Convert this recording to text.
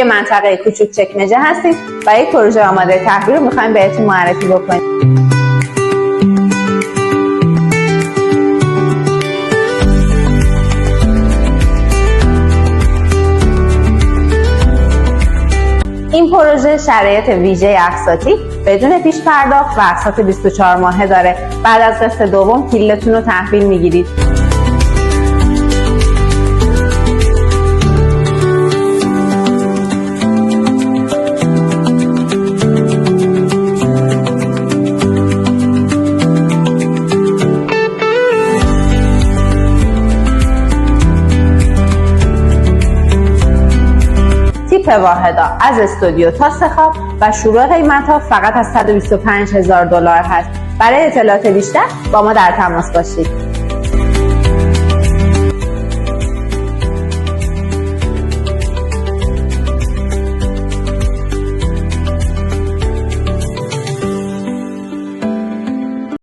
یه منطقه کوچوک چکمجه هستیم و یک پروژه آماده تحویل رو میخوایم بهتون معرفی بکنیم. این پروژه شرایط ویژه اقساطی بدون پیش پرداخت و اقساط 24 ماهه داره. بعد از قسط دوم کیلتون رو تحویل میگیرید. تیپ واحدا از استودیو تا سه‌خواب و شروع قیمت‌ها فقط از $125,000 هست. برای اطلاعات بیشتر با ما در تماس باشید.